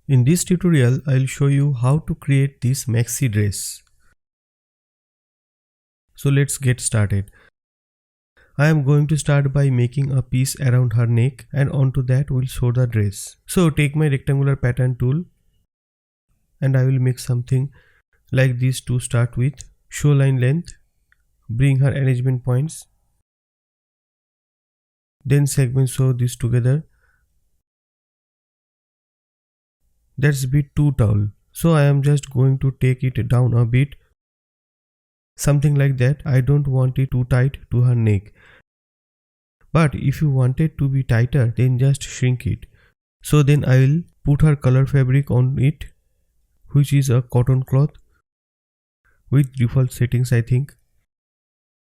In this tutorial, I'll show you how to create this maxi dress. So let's get started. I am going to start by making a piece around her neck, and onto that we'll sew the dress. So take my rectangular pattern tool and I will make something like this to start with. Show line length, bring her arrangement points, then segment sew this together. That's a bit too tall, so I am just going to take it down a bit, something like that. I don't want it too tight to her neck, but if you want it to be tighter, then just shrink it. So then I will put her color fabric on it, which is a cotton cloth with default settings, I think.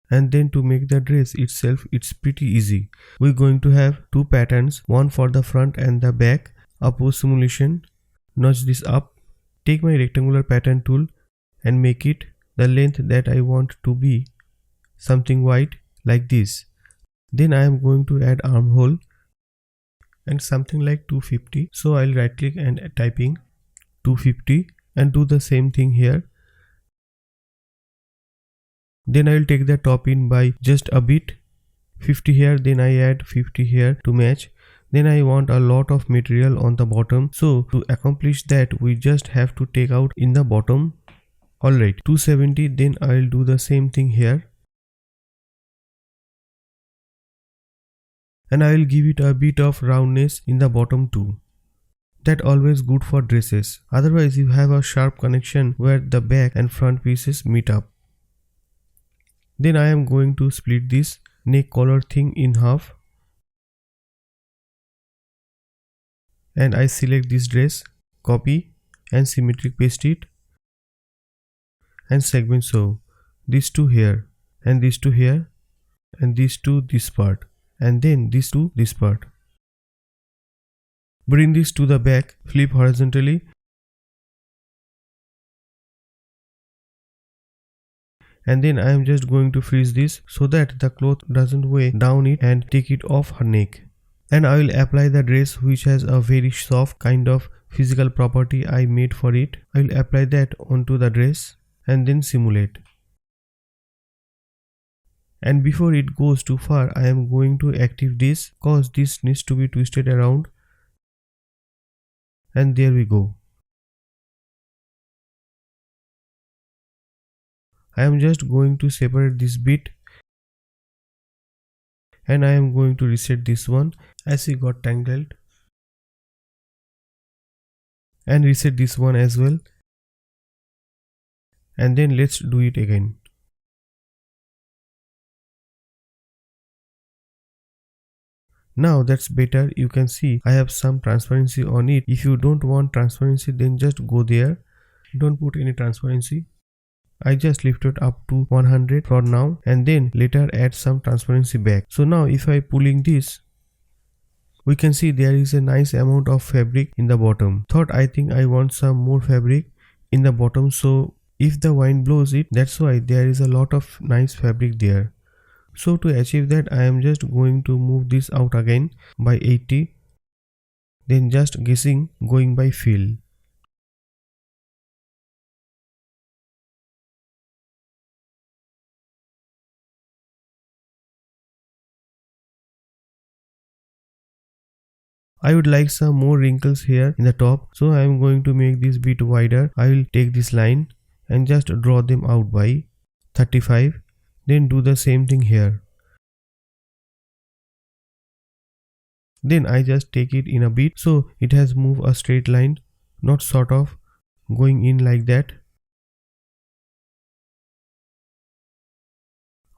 And then to make the dress itself, it's pretty easy. We're going to have two patterns, one for the front and the back. Oppose simulation, notch this up, take my rectangular pattern tool and make it the length that I want to be, something wide like this. Then I am going to add armhole and something like 250. So I'll right click and typing 250 and do the same thing here. Then I will take the top in by just a bit, 50 here, then I add 50 here to match. Then I want a lot of material on the bottom, so to accomplish that we just have to take out in the bottom. Alright, 270, then I will do the same thing here. And I will give it a bit of roundness in the bottom too. That always good for dresses, otherwise you have a sharp connection where the back and front pieces meet up. Then I am going to split this neck collar thing in half. And I select this dress, copy and symmetric paste it. And segment sew these two here, and these two here, and these two this part, and then these two this part. Bring this to the back, flip horizontally. And then I am just going to freeze this so that the cloth doesn't weigh down it and take it off her neck. And I will apply the dress, which has a very soft kind of physical property I made for it. I will apply that onto the dress and then simulate. And before it goes too far, I am going to activate this, cause this needs to be twisted around. And there we go. I am just going to separate this bit and I am going to reset this one as it got tangled, and reset this one as well, and then let's do it again. Now that's better. You can see I have some transparency on it. If you don't want transparency, then just go there, don't put any transparency. I just lift it up to 100 for now and then later add some transparency back. So now if I pulling this, we can see there is a nice amount of fabric in the bottom. I think I want some more fabric in the bottom, so if the wind blows it, that's why there is a lot of nice fabric there. So to achieve that, I am just going to move this out again by 80, then just guessing going by feel. I would like some more wrinkles here in the top, so I am going to make this bit wider. I will take this line and just draw them out by 35, then do the same thing here. Then I just take it in a bit so it has moved a straight line, not sort of going in like that.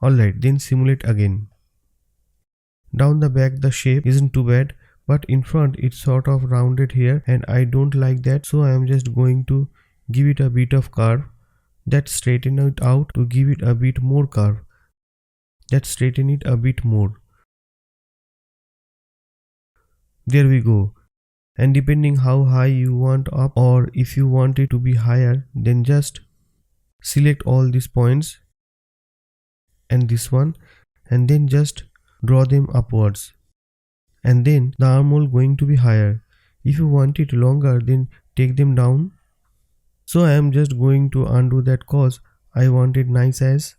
Alright, then simulate again. Down the back the shape isn't too bad, but in front it's sort of rounded here and I don't like that, so I am just going to give it a bit of curve. That straighten it out to give it a bit more curve. That straighten it a bit more. There we go. And depending how high you want up, or if you want it to be higher, then just select all these points and this one and then just draw them upwards. And then the armhole going to be higher. If you want it longer, then take them down. So I am just going to undo that cause I want it nice as,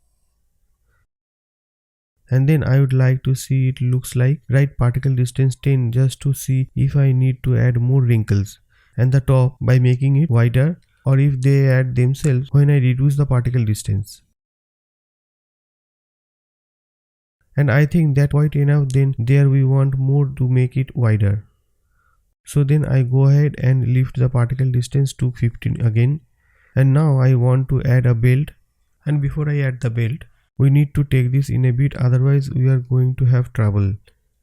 and then I would like to see it looks like right particle distance 10 just to see if I need to add more wrinkles and the top by making it wider, or if they add themselves when I reduce the particle distance. And I think that quite enough. Then there we want more to make it wider. So then I go ahead and lift the particle distance to 15 again, and now I want to add a belt. And before I add the belt, we need to take this in a bit, otherwise we are going to have trouble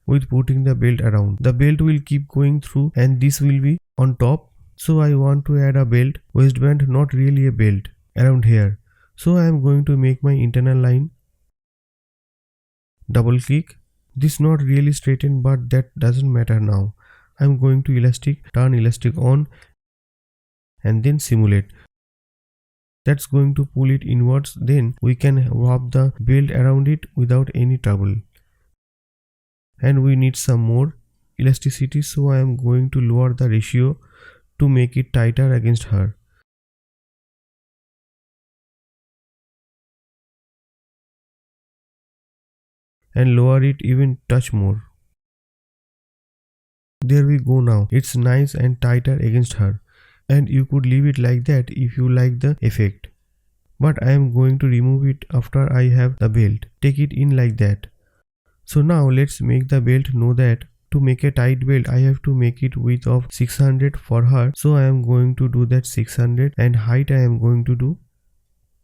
with putting the belt around. The belt will keep going through and this will be on top. So I want to add a belt, waistband, not really a belt, around here. So I am going to make my internal line, double click. This not really straightened, but that doesn't matter now. I am going to elastic, turn elastic on, and then simulate. That's going to pull it inwards. Then we can wrap the belt around it without any trouble. And we need some more elasticity, so I am going to lower the ratio to make it tighter against her. And lower it even touch more. There we go. Now it's nice and tighter against her, and you could leave it like that if you like the effect, but I am going to remove it after I have the belt. Take it in like that. So now let's make the belt. Know that to make a tight belt I have to make it width of 600 for her, so I am going to do that 600, and height I am going to do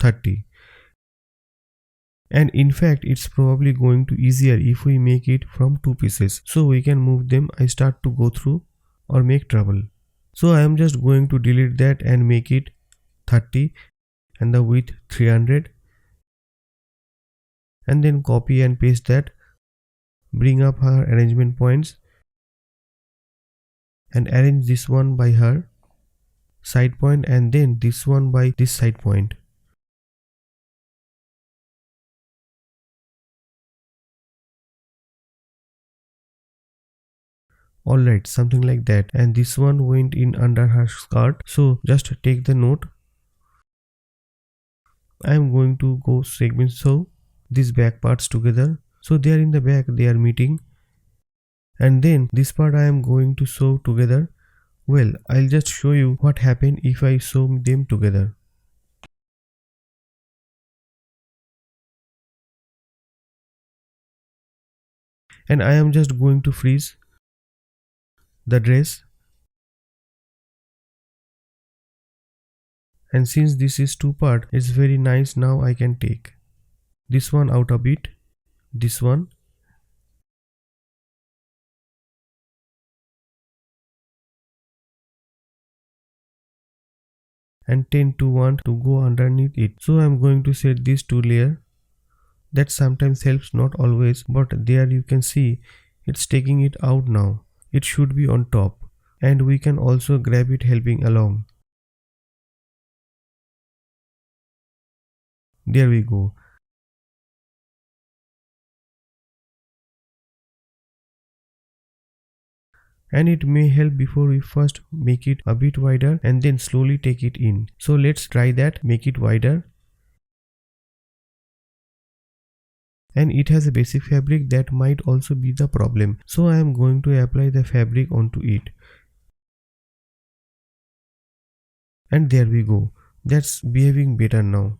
30. And in fact it's probably going to easier if we make it from two pieces, so we can move them. I start to go through or make trouble, so I am just going to delete that and make it 30 and the width 300, and then copy and paste that. Bring up her arrangement points and arrange this one by her side point and then this one by this side point. Alright, something like that, and this one went in under her skirt, so just take the note. I am going to go segment sew these back parts together, so they are in the back, they are meeting, and then this part I am going to sew together. Well, I'll just show you what happened if I sew them together. And I am just going to freeze the dress, and since this is two part, it's very nice. Now I can take this one out of it, this one, and tend to want to go underneath it, so I am going to set these two layer. That sometimes helps, not always, but there you can see it's taking it out now. It should be on top, and we can also grab it helping along. There we go. And it may help before we first make it a bit wider and then slowly take it in. So let's try that, make it wider. And it has a basic fabric, that might also be the problem, so I am going to apply the fabric onto it. And there we go, that's behaving better now.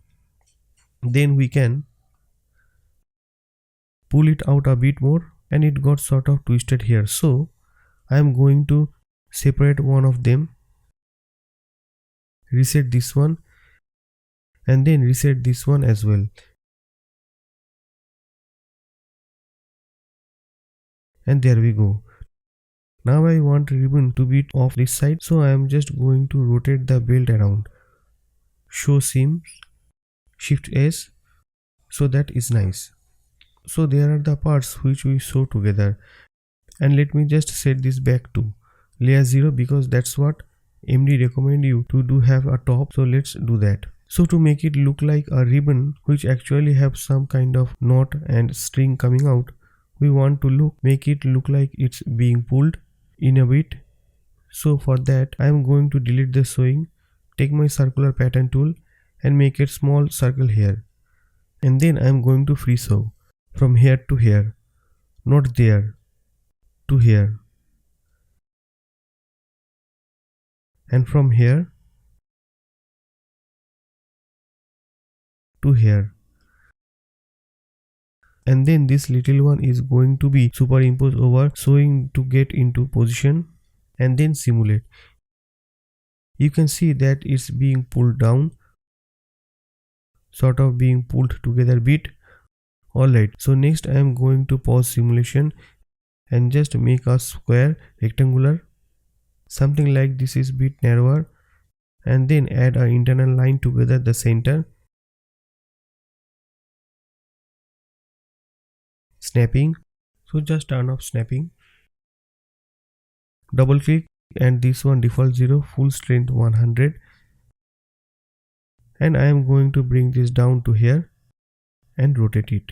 Then we can pull it out a bit more, and it got sort of twisted here, so I am going to separate one of them, reset this one, and then reset this one as well. And there we go. Now I want ribbon to be off this side, so I am just going to rotate the belt around. Show seams, shift S, so that is nice. So there are the parts which we sew together. And let me just set this back to layer 0, because that's what MD recommend you to do, have a top, so let's do that. So to make it look like a ribbon which actually have some kind of knot and string coming out, we want to make it look like it's being pulled in a bit. So for that I am going to delete the sewing, take my circular pattern tool and make a small circle here. And then I am going to free sew from here to here, not there, to here, and from here to here. And then this little one is going to be superimposed over sewing to get into position and then simulate. You can see that it's being pulled down, sort of being pulled together a bit. Alright, so next I am going to pause simulation and just make a square rectangular, something like this is bit narrower, and then add an internal line together the center, snapping. So just turn off snapping, double click, and this one default 0, full strength 100, and I am going to bring this down to here and rotate it.